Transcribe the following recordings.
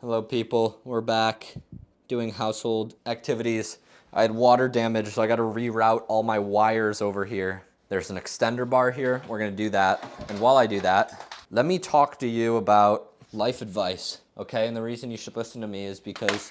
Hello, people. We're back doing household activities. I had water damage, so I got to reroute all my wires over here. There's an extender bar here. We're going to do that. And while I do that, let me talk to you about life advice, okay? And the reason you should listen to me is because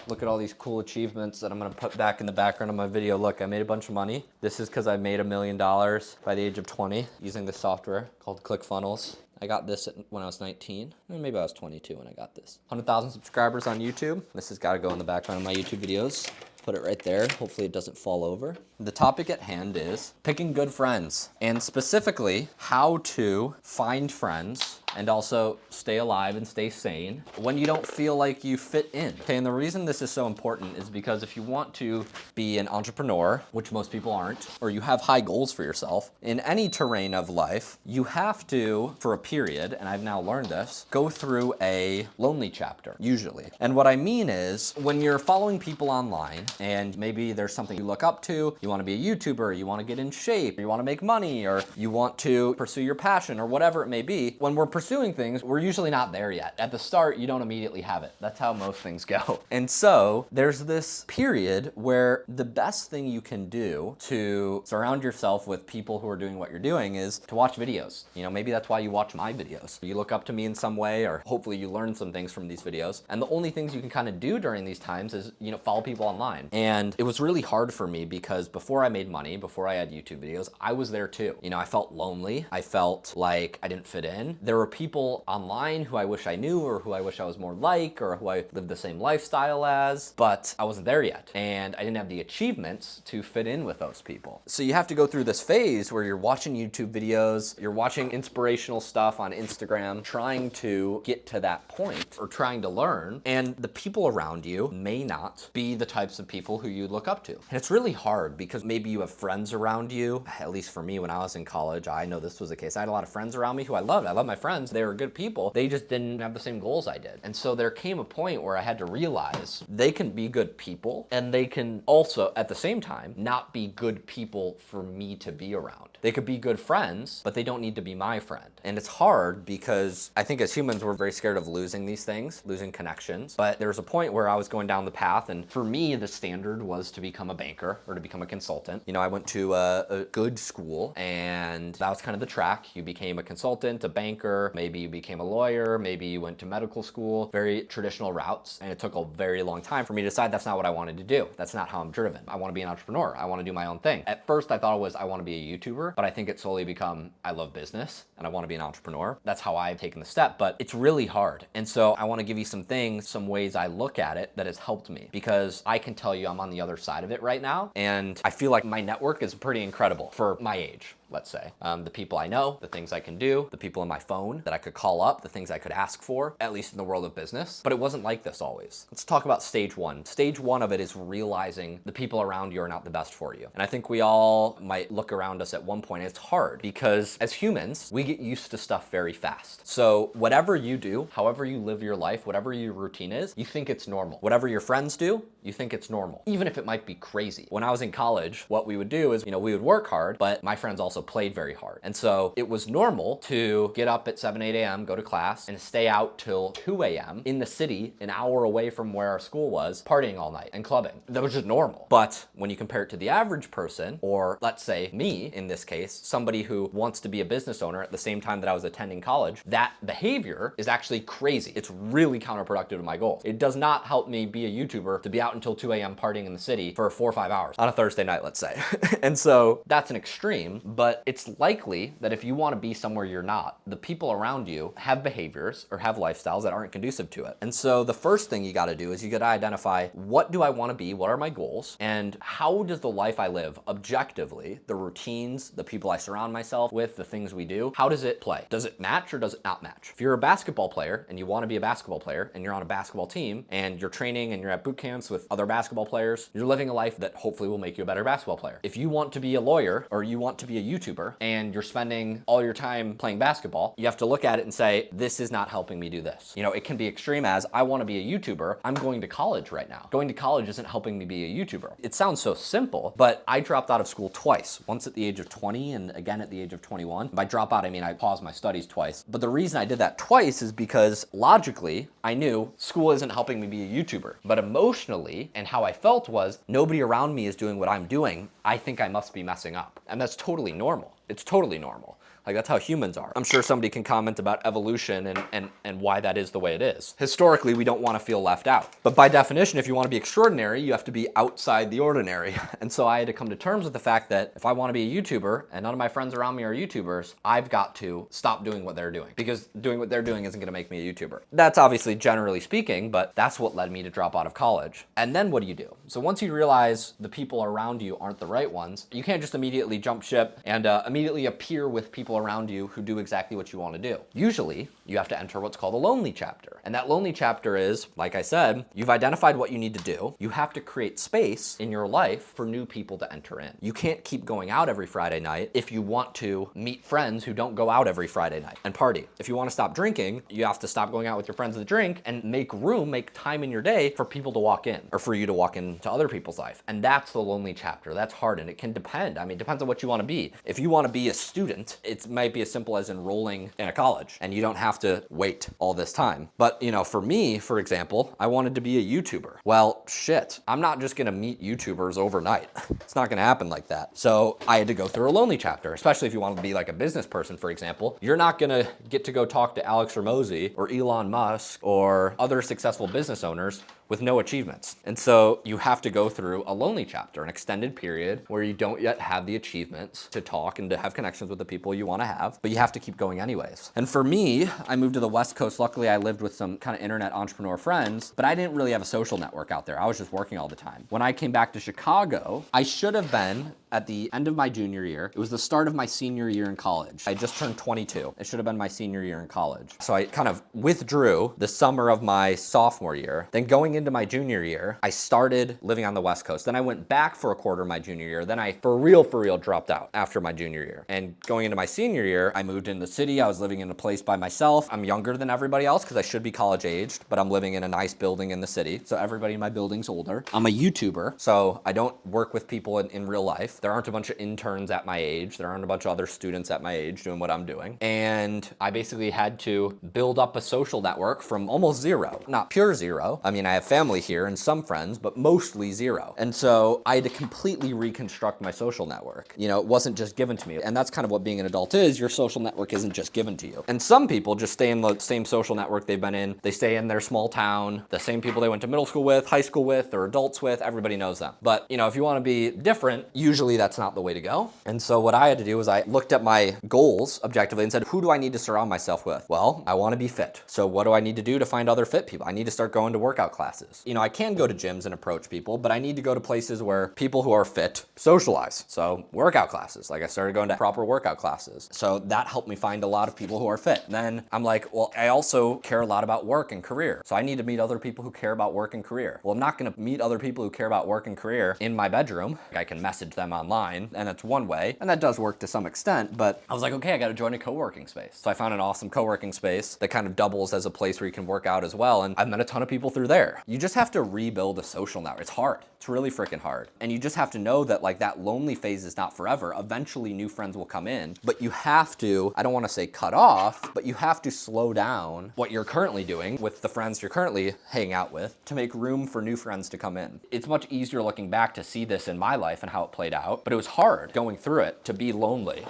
look at all these cool achievements that I'm gonna put back in the background of my video. Look, I made a bunch of money. This is because I made $1 million by the age of 20 using this software called ClickFunnels. I got this when I was 19. Maybe I was 22 when I got this. 100,000 subscribers on YouTube. This has got to go in the background of my YouTube videos. Put it right there. Hopefully it doesn't fall over. The topic at hand is picking good friends, and specifically how to find friends and also stay alive and stay sane when you don't feel like you fit in. Okay, and the reason this is so important is because if you want to be an entrepreneur, which most people aren't, or you have high goals for yourself, in any terrain of life, you have to, for a period, and I've now learned this, go through a lonely chapter, usually. And what I mean is, when you're following people online, and maybe there's something you look up to, you wanna be a YouTuber, you wanna get in shape, you wanna make money, or you want to pursue your passion, or whatever it may be, when we're pursuing things, we're usually not there yet. At the start, you don't immediately have it. That's how most things go. And so there's this period where the best thing you can do to surround yourself with people who are doing what you're doing is to watch videos. You know, maybe that's why you watch my videos. You look up to me in some way, or hopefully you learn some things from these videos. And the only things you can kind of do during these times is, you know, follow people online. And it was really hard for me because before I made money, before I had YouTube videos, I was there too. You know, I felt lonely. I felt like I didn't fit in. There were people online who I wish I knew, or who I wish I was more like, or who I lived the same lifestyle as, but I wasn't there yet. And I didn't have the achievements to fit in with those people. So you have to go through this phase where you're watching YouTube videos, you're watching inspirational stuff on Instagram, trying to get to that point or trying to learn. And the people around you may not be the types of people who you look up to. And it's really hard because maybe you have friends around you. At least for me, when I was in college, I know this was the case. I had a lot of friends around me who I loved. I love my friends. They were good people. They just didn't have the same goals I did. And so there came a point where I had to realize they can be good people, and they can also, at the same time, not be good people for me to be around. They could be good friends, but they don't need to be my friend. And it's hard because I think as humans, we're very scared of losing these things, losing connections. But there was a point where I was going down the path, and for me, the standard was to become a banker or to become a consultant. You know, I went to a good school, and that was kind of the track. You became a consultant, a banker, maybe you became a lawyer, maybe you went to medical school, very traditional routes. And it took a very long time for me to decide that's not what I wanted to do. That's not how I'm driven. I want to be an entrepreneur. I want to do my own thing. At first, I thought it was I want to be a YouTuber, but I think it's slowly become I love business and I want to be an entrepreneur. That's how I've taken the step, but it's really hard. And so I want to give you some things, some ways I look at it that has helped me, because I can tell you I'm on the other side of it right now. And I feel like my network is pretty incredible for my age. Let's say. The people I know, the things I can do, the people in my phone that I could call up, the things I could ask for, at least in the world of business. But it wasn't like this always. Let's talk about stage one. Stage one of it is realizing the people around you are not the best for you. And I think we all might look around us at one point. It's hard because as humans, we get used to stuff very fast. So whatever you do, however you live your life, whatever your routine is, you think it's normal. Whatever your friends do, you think it's normal, even if it might be crazy. When I was in college, what we would do is, you know, we would work hard, but my friends also played very hard. And so it was normal to get up at 7, 8 a.m., go to class, and stay out till 2 a.m. in the city, an hour away from where our school was, partying all night and clubbing. That was just normal. But when you compare it to the average person, or let's say me in this case, somebody who wants to be a business owner at the same time that I was attending college, that behavior is actually crazy. It's really counterproductive to my goals. It does not help me be a YouTuber to be out until 2 a.m. partying in the city for 4 or 5 hours on a Thursday night, let's say. And so that's an extreme, but it's likely that if you want to be somewhere you're not, the people around you have behaviors or have lifestyles that aren't conducive to it. And so the first thing you got to do is you got to identify, what do I want to be? What are my goals? And how does the life I live objectively, the routines, the people I surround myself with, the things we do, how does it play? Does it match or does it not match? If you're a basketball player and you want to be a basketball player and you're on a basketball team and you're training and you're at boot camps with other basketball players, you're living a life that hopefully will make you a better basketball player. If you want to be a lawyer or you want to be a YouTuber and you're spending all your time playing basketball, you have to look at it and say, this is not helping me do this. You know, it can be extreme as, I want to be a YouTuber. I'm going to college right now. Going to college isn't helping me be a YouTuber. It sounds so simple, but I dropped out of school twice. Once at the age of 20 and again at the age of 21. By drop out, I mean I paused my studies twice. But the reason I did that twice is because logically, I knew school isn't helping me be a YouTuber. But emotionally, and how I felt was, nobody around me is doing what I'm doing. I think I must be messing up. And that's totally normal. It's totally normal. Like, that's how humans are. I'm sure somebody can comment about evolution and why that is the way it is. Historically, we don't want to feel left out. But by definition, if you want to be extraordinary, you have to be outside the ordinary. And so I had to come to terms with the fact that if I want to be a YouTuber and none of my friends around me are YouTubers, I've got to stop doing what they're doing, because doing what they're doing isn't going to make me a YouTuber. That's obviously generally speaking, but that's what led me to drop out of college. And then what do? So once you realize the people around you aren't the right ones, you can't just immediately jump ship and immediately appear with people around you who do exactly what you want to do. Usually, you have to enter what's called a lonely chapter. And that lonely chapter is, like I said, you've identified what you need to do. You have to create space in your life for new people to enter in. You can't keep going out every Friday night if you want to meet friends who don't go out every Friday night and party. If you want to stop drinking, you have to stop going out with your friends to drink and make room, make time in your day for people to walk in, or for you to walk into other people's life. And that's the lonely chapter. That's hard, and it can depend. I mean, it depends on what you want to be. If you want to be a student, it might be as simple as enrolling in a college, and you don't have to wait all this time. But, you know, for me, for example, I wanted to be a YouTuber. Well, shit, I'm not just gonna meet YouTubers overnight. It's not gonna happen like that. So I had to go through a lonely chapter, especially if you want to be like a business person, for example. You're not gonna get to go talk to Alex Hormozi or Elon Musk or other successful business owners with no achievements. And so you have to go through a lonely chapter, an extended period where you don't yet have the achievements to talk and to have connections with the people you want to have, but you have to keep going anyways. And for me, I moved to the West Coast. Luckily, I lived with some kind of internet entrepreneur friends, but I didn't really have a social network out there. I was just working all the time. When I came back to Chicago, I should have been at the end of my junior year. It was the start of my senior year in college. I just turned 22. It should have been my senior year in college. So I kind of withdrew the summer of my sophomore year. Then going into my junior year, I started living on the West Coast. Then I went back for a quarter of my junior year. Then I for real dropped out after my junior year. And going into my senior year, I moved in the city. I was living in a place by myself. I'm younger than everybody else because I should be college aged, but I'm living in a nice building in the city. So everybody in my building's older. I'm a YouTuber, so I don't work with people in real life. There aren't a bunch of interns at my age. There aren't a bunch of other students at my age doing what I'm doing. And I basically had to build up a social network from almost zero. Not pure zero. I mean, I have family here and some friends, but mostly zero. And so I had to completely reconstruct my social network. You know, it wasn't just given to me. And that's kind of what being an adult is. Your social network isn't just given to you. And some people just stay in the same social network they've been in. They stay in their small town, the same people they went to middle school with, high school with, or adults with, everybody knows them. But, you know, if you want to be different, usually that's not the way to go. And so what I had to do was I looked at my goals objectively and said, who do I need to surround myself with? Well, I want to be fit. So what do I need to do to find other fit people? I need to start going to workout classes. You know, I can go to gyms and approach people, but I need to go to places where people who are fit socialize. So workout classes, like I started going to proper workout classes. So that helped me find a lot of people who are fit. Then I'm like, well, I also care a lot about work and career. So I need to meet other people who care about work and career. Well, I'm not going to meet other people who care about work and career in my bedroom. I can message them online, and it's one way, and that does work to some extent, but I was like, okay, I got to join a co-working space. So I found an awesome co-working space that kind of doubles as a place where you can work out as well, and I've met a ton of people through there. You just have to rebuild a social network. It's hard. It's really freaking hard. And you just have to know that like that lonely phase is not forever. Eventually new friends will come in, but you have to, I don't want to say cut off, but you have to slow down what you're currently doing with the friends you're currently hanging out with to make room for new friends to come in. It's much easier looking back to see this in my life and how it played out, but it was hard going through it to be lonely.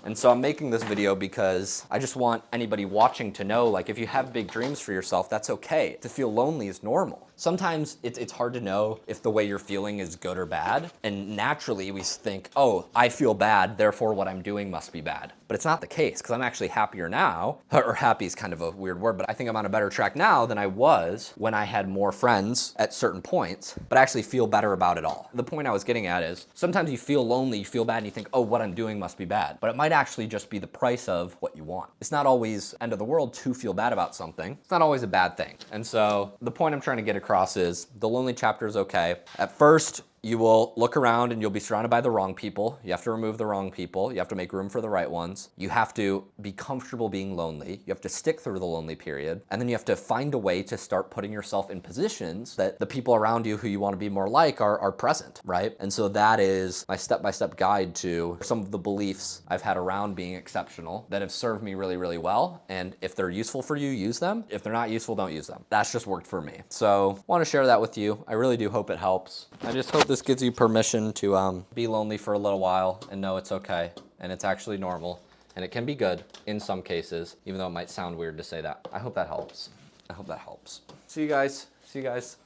And so I'm making this video because I just want anybody watching to know, like, if you have big dreams for yourself, that's okay. To feel lonely is normal. Sometimes it's hard to know if the way you're feeling is good or bad. And naturally we think, oh, I feel bad, therefore what I'm doing must be bad. But it's not the case, because I'm actually happier now, or happy is kind of a weird word, but I think I'm on a better track now than I was when I had more friends at certain points, but I actually feel better about it all. The point I was getting at is, sometimes you feel lonely, you feel bad, and you think, oh, what I'm doing must be bad. But it might actually just be the price of what you want. It's not always end of the world to feel bad about something. It's not always a bad thing. And so the point I'm trying to get across is the lonely chapter is okay. At first, you will look around and you'll be surrounded by the wrong people. You have to remove the wrong people. You have to make room for the right ones. You have to be comfortable being lonely. You have to stick through the lonely period. And then you have to find a way to start putting yourself in positions that the people around you who you want to be more like are present, right? And so that is my step-by-step guide to some of the beliefs I've had around being exceptional that have served me really, really well. And if they're useful for you, use them. If they're not useful, don't use them. That's just worked for me. So I want to share that with you. I really do hope it helps. I just hope this gives you permission to be lonely for a little while and know it's okay. And it's actually normal. And it can be good in some cases, even though it might sound weird to say that. I hope that helps. I hope that helps. See you guys. See you guys.